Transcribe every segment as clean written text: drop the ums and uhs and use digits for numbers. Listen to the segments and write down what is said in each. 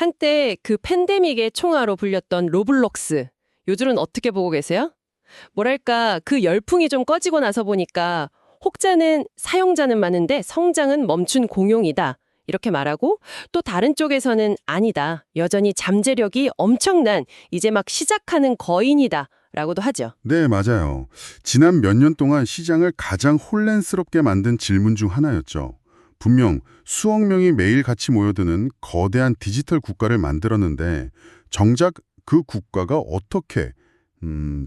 한때 그 팬데믹의 총아로 불렸던 로블록스. 요즘은 어떻게 보고 계세요? 뭐랄까, 그 열풍이 좀 꺼지고 나서 보니까 혹자는 사용자는 많은데 성장은 멈춘 공용이다. 이렇게 말하고 또 다른 쪽에서는 아니다. 여전히 잠재력이 엄청난 이제 막 시작하는 거인이다. 라고도 하죠. 네, 맞아요. 지난 몇 년 동안 시장을 가장 혼란스럽게 만든 질문 중 하나였죠. 분명 수억 명이 매일 같이 모여드는 거대한 디지털 국가를 만들었는데 정작 그 국가가 어떻게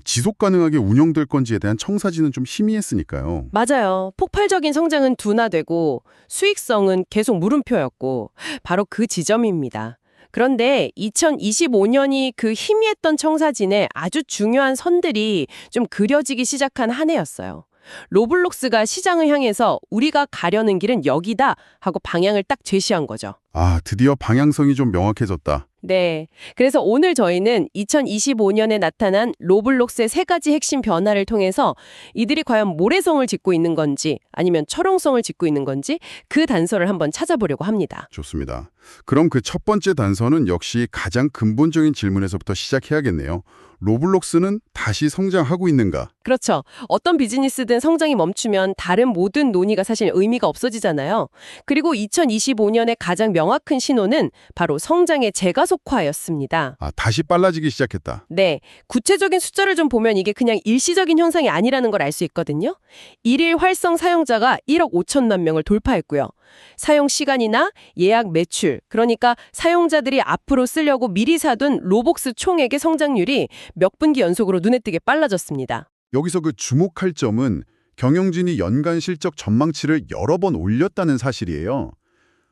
지속 가능하게 운영될 건지에 대한 청사진은 좀 희미했으니까요. 맞아요. 폭발적인 성장은 둔화되고 수익성은 계속 물음표였고 바로 그 지점입니다. 그런데 2025년이 그 희미했던 청사진에 아주 중요한 선들이 좀 그려지기 시작한 한 해였어요. 로블록스가 시장을 향해서 우리가 가려는 길은 여기다 하고 방향을 딱 제시한 거죠. 아, 드디어 방향성이 좀 명확해졌다. 네. 그래서 오늘 저희는 2025년에 나타난 로블록스의 세 가지 핵심 변화를 통해서 이들이 과연 모래성을 짓고 있는 건지 아니면 철옹성을 짓고 있는 건지 그 단서를 한번 찾아보려고 합니다. 좋습니다. 그럼 그 첫 번째 단서는 역시 가장 근본적인 질문에서부터 시작해야겠네요. 로블록스는 다시 성장하고 있는가? 그렇죠. 어떤 비즈니스든 성장이 멈추면 다른 모든 논의가 사실 의미가 없어지잖아요. 그리고 2025년의 가장 명확한 신호는 바로 성장의 재가속화였습니다. 아, 다시 빨라지기 시작했다. 네, 구체적인 숫자를 좀 보면 이게 그냥 일시적인 현상이 아니라는 걸 알 수 있거든요. 일일 활성 사용자가 1억 5천만 명을 돌파했고요. 사용 시간이나 예약 매출, 그러니까 사용자들이 앞으로 쓰려고 미리 사둔 로벅스 총액의 성장률이 몇 분기 연속으로 눈에 띄게 빨라졌습니다. 여기서 그 주목할 점은 경영진이 연간 실적 전망치를 여러 번 올렸다는 사실이에요.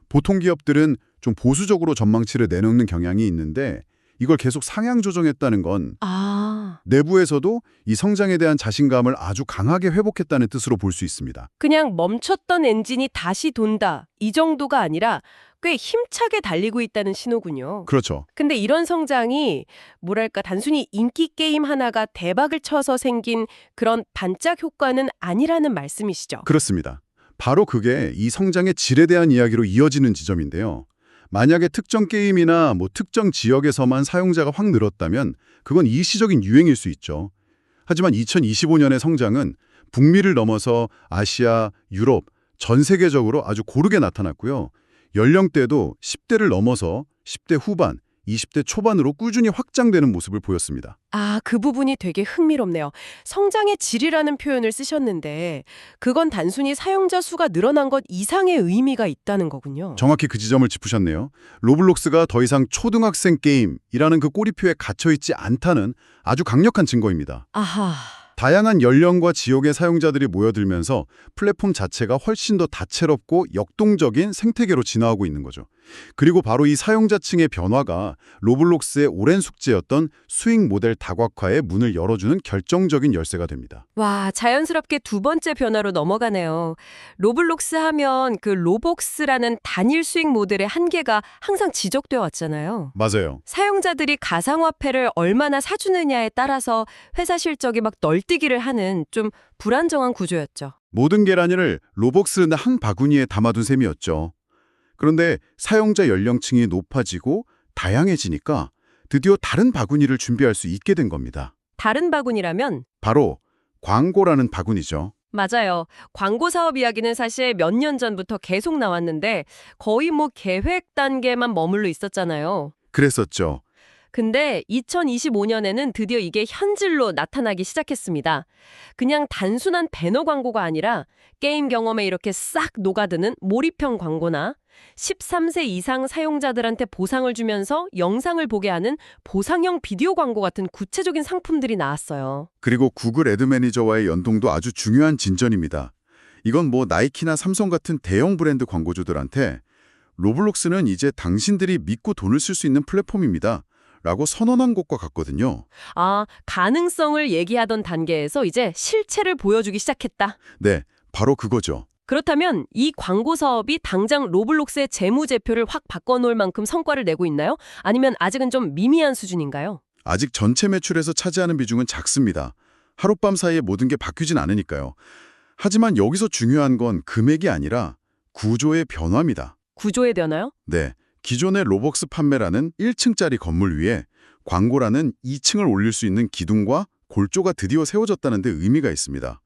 보통 기업들은 좀 보수적으로 전망치를 내놓는 경향이 있는데 이걸 계속 상향 조정했다는 건 내부에서도 이 성장에 대한 자신감을 아주 강하게 회복했다는 뜻으로 볼 수 있습니다. 그냥 멈췄던 엔진이 다시 돈다. 이 정도가 아니라 꽤 힘차게 달리고 있다는 신호군요. 그렇죠. 근데 이런 성장이 뭐랄까 단순히 인기 게임 하나가 대박을 쳐서 생긴 그런 반짝 효과는 아니라는 말씀이시죠? 그렇습니다. 바로 그게 이 성장의 질에 대한 이야기로 이어지는 지점인데요. 만약에 특정 게임이나 특정 지역에서만 사용자가 확 늘었다면 그건 일시적인 유행일 수 있죠. 하지만 2025년의 성장은 북미를 넘어서 아시아, 유럽, 전 세계적으로 아주 고르게 나타났고요. 연령대도 10대를 넘어서 10대 후반, 20대 초반으로 꾸준히 확장되는 모습을 보였습니다. 아, 그 부분이 되게 흥미롭네요. 성장의 질이라는 표현을 쓰셨는데 그건 단순히 사용자 수가 늘어난 것 이상의 의미가 있다는 거군요. 정확히 그 지점을 짚으셨네요. 로블록스가 더 이상 초등학생 게임이라는 그 꼬리표에 갇혀있지 않다는 아주 강력한 증거입니다. 아하. 다양한 연령과 지역의 사용자들이 모여들면서 플랫폼 자체가 훨씬 더 다채롭고 역동적인 생태계로 진화하고 있는 거죠. 그리고 바로 이 사용자층의 변화가 로블록스의 오랜 숙제였던 수익 모델 다각화의 문을 열어주는 결정적인 열쇠가 됩니다. 와, 자연스럽게 두 번째 변화로 넘어가네요. 로블록스 하면 그 로벅스라는 단일 수익 모델의 한계가 항상 지적되어 왔잖아요. 맞아요. 사용자들이 가상화폐를 얼마나 사주느냐에 따라서 회사 실적이 막 널뛰기를 하는 좀 불안정한 구조였죠. 모든 계란을 로벅스 한 바구니에 담아둔 셈이었죠. 그런데 사용자 연령층이 높아지고 다양해지니까 드디어 다른 바구니를 준비할 수 있게 된 겁니다. 다른 바구니라면? 바로 광고라는 바구니죠. 맞아요. 광고 사업 이야기는 사실 몇 년 전부터 계속 나왔는데 거의 계획 단계만 머물러 있었잖아요. 그랬었죠. 근데 2025년에는 드디어 이게 현질로 나타나기 시작했습니다. 그냥 단순한 배너 광고가 아니라 게임 경험에 이렇게 싹 녹아드는 몰입형 광고나 13세 이상 사용자들한테 보상을 주면서 영상을 보게 하는 보상형 비디오 광고 같은 구체적인 상품들이 나왔어요. 그리고 구글 애드 매니저와의 연동도 아주 중요한 진전입니다. 이건 나이키나 삼성 같은 대형 브랜드 광고주들한테 로블록스는 이제 당신들이 믿고 돈을 쓸 수 있는 플랫폼입니다. 라고 선언한 것과 같거든요. 아, 가능성을 얘기하던 단계에서 이제 실체를 보여주기 시작했다. 네, 바로 그거죠. 그렇다면 이 광고 사업이 당장 로블록스의 재무제표를 확 바꿔놓을 만큼 성과를 내고 있나요? 아니면 아직은 좀 미미한 수준인가요? 아직 전체 매출에서 차지하는 비중은 작습니다. 하룻밤 사이에 모든 게 바뀌진 않으니까요. 하지만 여기서 중요한 건 금액이 아니라 구조의 변화입니다. 구조에 변화요? 네, 기존의 로벅스 판매라는 1층짜리 건물 위에 광고라는 2층을 올릴 수 있는 기둥과 골조가 드디어 세워졌다는 데 의미가 있습니다.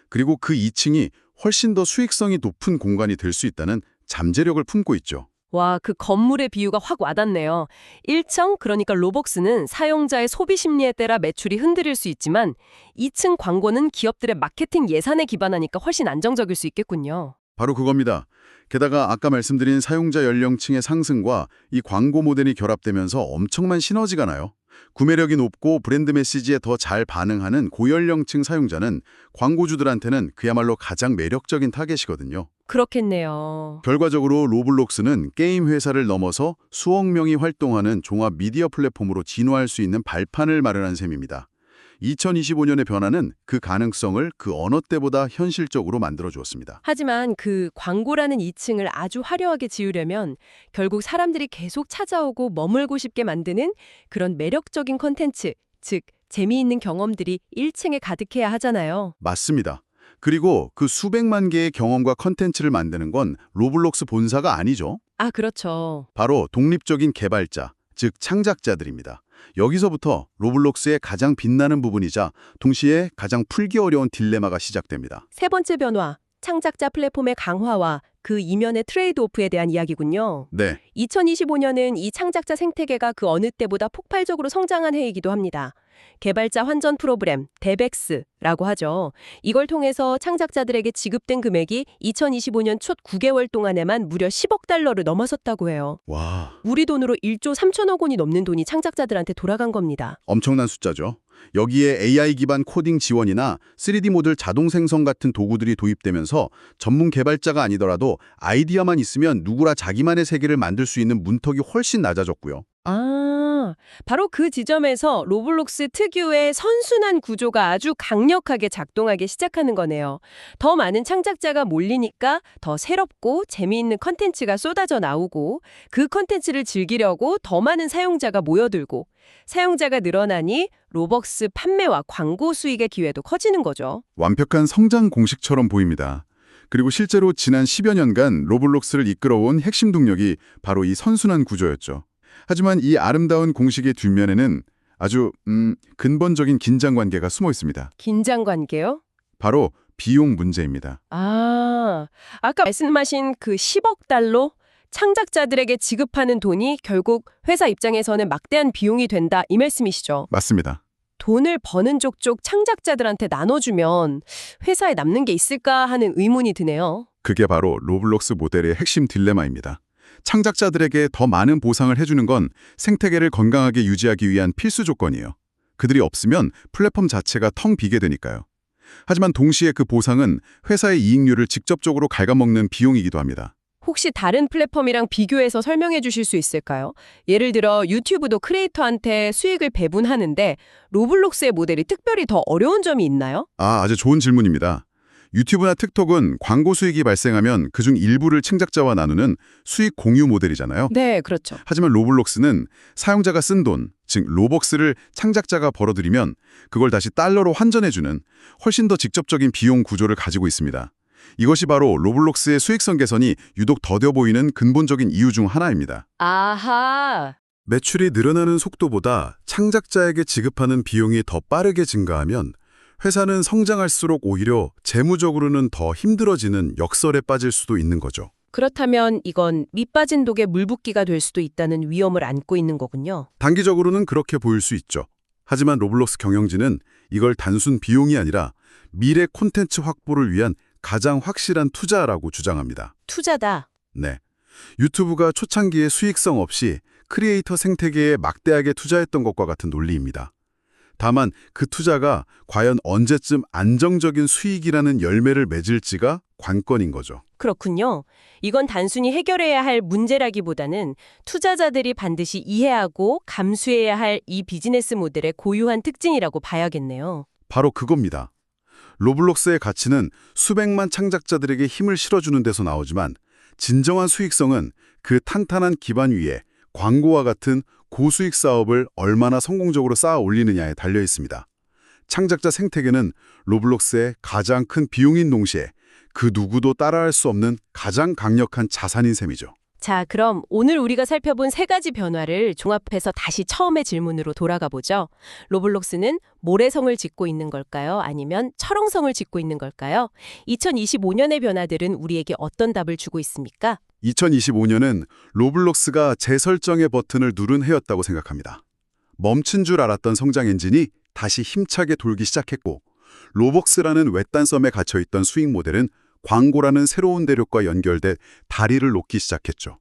그리고 그 2층이 훨씬 더 수익성이 높은 공간이 될 수 있다는 잠재력을 품고 있죠. 와, 그 건물의 비유가 확 와닿네요. 1층, 그러니까 로벅스는 사용자의 소비 심리에 따라 매출이 흔들릴 수 있지만 2층 광고는 기업들의 마케팅 예산에 기반하니까 훨씬 안정적일 수 있겠군요. 바로 그겁니다. 게다가 아까 말씀드린 사용자 연령층의 상승과 이 광고 모델이 결합되면서 엄청난 시너지가 나요. 구매력이 높고 브랜드 메시지에 더 잘 반응하는 고연령층 사용자는 광고주들한테는 그야말로 가장 매력적인 타겟이거든요. 그렇겠네요. 결과적으로 로블록스는 게임 회사를 넘어서 수억 명이 활동하는 종합 미디어 플랫폼으로 진화할 수 있는 발판을 마련한 셈입니다. 2025년의 변화는 그 가능성을 그 어느 때보다 현실적으로 만들어 주었습니다. 하지만 그 광고라는 2층을 아주 화려하게 지으려면 결국 사람들이 계속 찾아오고 머물고 싶게 만드는 그런 매력적인 콘텐츠, 즉 재미있는 경험들이 1층에 가득해야 하잖아요. 맞습니다. 그리고 그 수백만 개의 경험과 컨텐츠를 만드는 건 로블록스 본사가 아니죠. 아, 그렇죠. 바로 독립적인 개발자, 즉 창작자들입니다. 여기서부터 로블록스의 가장 빛나는 부분이자 동시에 가장 풀기 어려운 딜레마가 시작됩니다. 세 번째 변화, 창작자 플랫폼의 강화와 그 이면의 트레이드오프에 대한 이야기군요. 네, 2025년은 이 창작자 생태계가 그 어느 때보다 폭발적으로 성장한 해이기도 합니다. 개발자 환전 프로그램, 데벡스라고 하죠. 이걸 통해서 창작자들에게 지급된 금액이 2025년 첫 9개월 동안에만 무려 10억 달러를 넘어섰다고 해요. 와, 우리 돈으로 1조 3천억 원이 넘는 돈이 창작자들한테 돌아간 겁니다. 엄청난 숫자죠. 여기에 AI 기반 코딩 지원이나 3D 모델 자동 생성 같은 도구들이 도입되면서 전문 개발자가 아니더라도 아이디어만 있으면 누구나 자기만의 세계를 만들 수 있는 문턱이 훨씬 낮아졌고요. 아, 바로 그 지점에서 로블록스 특유의 선순환 구조가 아주 강력하게 작동하기 시작하는 거네요. 더 많은 창작자가 몰리니까 더 새롭고 재미있는 컨텐츠가 쏟아져 나오고 그 컨텐츠를 즐기려고 더 많은 사용자가 모여들고 사용자가 늘어나니 로벅스 판매와 광고 수익의 기회도 커지는 거죠. 완벽한 성장 공식처럼 보입니다. 그리고 실제로 지난 10여 년간 로블록스를 이끌어온 핵심 동력이 바로 이 선순환 구조였죠. 하지만 이 아름다운 공식의 뒷면에는 아주 근본적인 긴장 관계가 숨어 있습니다. 긴장 관계요? 바로 비용 문제입니다. 아, 아까 말씀하신 그 10억 달러? 창작자들에게 지급하는 돈이 결국 회사 입장에서는 막대한 비용이 된다 이 말씀이시죠? 맞습니다. 돈을 버는 족족 창작자들한테 나눠주면 회사에 남는 게 있을까 하는 의문이 드네요. 그게 바로 로블록스 모델의 핵심 딜레마입니다. 창작자들에게 더 많은 보상을 해주는 건 생태계를 건강하게 유지하기 위한 필수 조건이에요. 그들이 없으면 플랫폼 자체가 텅 비게 되니까요. 하지만 동시에 그 보상은 회사의 이익률을 직접적으로 갉아먹는 비용이기도 합니다. 혹시 다른 플랫폼이랑 비교해서 설명해 주실 수 있을까요? 예를 들어 유튜브도 크리에이터한테 수익을 배분하는데 로블록스의 모델이 특별히 더 어려운 점이 있나요? 아주 좋은 질문입니다. 유튜브나 틱톡은 광고 수익이 발생하면 그중 일부를 창작자와 나누는 수익 공유 모델이잖아요. 네, 그렇죠. 하지만 로블록스는 사용자가 쓴 돈, 즉 로벅스를 창작자가 벌어들이면 그걸 다시 달러로 환전해주는 훨씬 더 직접적인 비용 구조를 가지고 있습니다. 이것이 바로 로블록스의 수익성 개선이 유독 더뎌 보이는 근본적인 이유 중 하나입니다. 아하. 매출이 늘어나는 속도보다 창작자에게 지급하는 비용이 더 빠르게 증가하면 회사는 성장할수록 오히려 재무적으로는 더 힘들어지는 역설에 빠질 수도 있는 거죠. 그렇다면 이건 밑빠진 독에 물 붓기가 될 수도 있다는 위험을 안고 있는 거군요. 단기적으로는 그렇게 보일 수 있죠. 하지만 로블록스 경영진은 이걸 단순 비용이 아니라 미래 콘텐츠 확보를 위한 가장 확실한 투자라고 주장합니다. 투자다. 네. 유튜브가 초창기에 수익성 없이 크리에이터 생태계에 막대하게 투자했던 것과 같은 논리입니다. 다만 그 투자가 과연 언제쯤 안정적인 수익이라는 열매를 맺을지가 관건인 거죠. 그렇군요. 이건 단순히 해결해야 할 문제라기보다는 투자자들이 반드시 이해하고 감수해야 할 이 비즈니스 모델의 고유한 특징이라고 봐야겠네요. 바로 그겁니다. 로블록스의 가치는 수백만 창작자들에게 힘을 실어주는 데서 나오지만 진정한 수익성은 그 탄탄한 기반 위에 광고와 같은 고수익 사업을 얼마나 성공적으로 쌓아 올리느냐에 달려 있습니다. 창작자 생태계는 로블록스의 가장 큰 비용인 동시에 그 누구도 따라할 수 없는 가장 강력한 자산인 셈이죠. 자, 그럼 오늘 우리가 살펴본 세 가지 변화를 종합해서 다시 처음의 질문으로 돌아가 보죠. 로블록스는 모래성을 짓고 있는 걸까요? 아니면 철옹성을 짓고 있는 걸까요? 2025년의 변화들은 우리에게 어떤 답을 주고 있습니까? 2025년은 로블록스가 재설정의 버튼을 누른 해였다고 생각합니다. 멈춘 줄 알았던 성장 엔진이 다시 힘차게 돌기 시작했고, 로벅스라는 외딴 썸에 갇혀있던 수익 모델은 광고라는 새로운 대륙과 연결돼 다리를 놓기 시작했죠.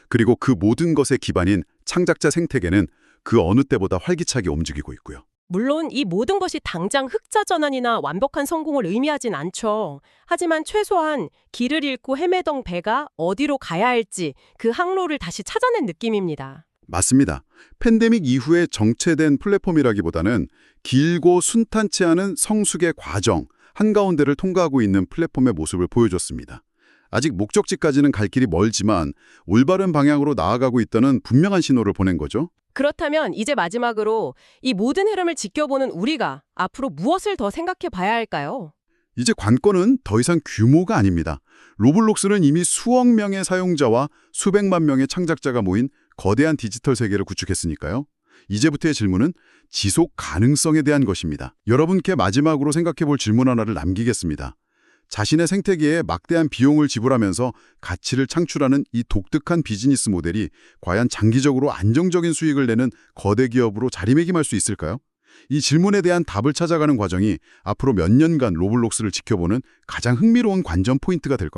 그리고 그 모든 것의 기반인 창작자 생태계는 그 어느 때보다 활기차게 움직이고 있고요. 물론 이 모든 것이 당장 흑자 전환이나 완벽한 성공을 의미하진 않죠. 하지만 최소한 길을 잃고 헤매던 배가 어디로 가야 할지 그 항로를 다시 찾아낸 느낌입니다. 맞습니다. 팬데믹 이후에 정체된 플랫폼이라기보다는 길고 순탄치 않은 성숙의 과정, 한가운데를 통과하고 있는 플랫폼의 모습을 보여줬습니다. 아직 목적지까지는 갈 길이 멀지만 올바른 방향으로 나아가고 있다는 분명한 신호를 보낸 거죠. 그렇다면 이제 마지막으로 이 모든 흐름을 지켜보는 우리가 앞으로 무엇을 더 생각해 봐야 할까요? 이제 관건은 더 이상 규모가 아닙니다. 로블록스는 이미 수억 명의 사용자와 수백만 명의 창작자가 모인 거대한 디지털 세계를 구축했으니까요. 이제부터의 질문은 지속 가능성에 대한 것입니다. 여러분께 마지막으로 생각해 볼 질문 하나를 남기겠습니다. 자신의 생태계에 막대한 비용을 지불하면서 가치를 창출하는 이 독특한 비즈니스 모델이 과연 장기적으로 안정적인 수익을 내는 거대 기업으로 자리매김할 수 있을까요? 이 질문에 대한 답을 찾아가는 과정이 앞으로 몇 년간 로블록스를 지켜보는 가장 흥미로운 관전 포인트가 될 겁니다.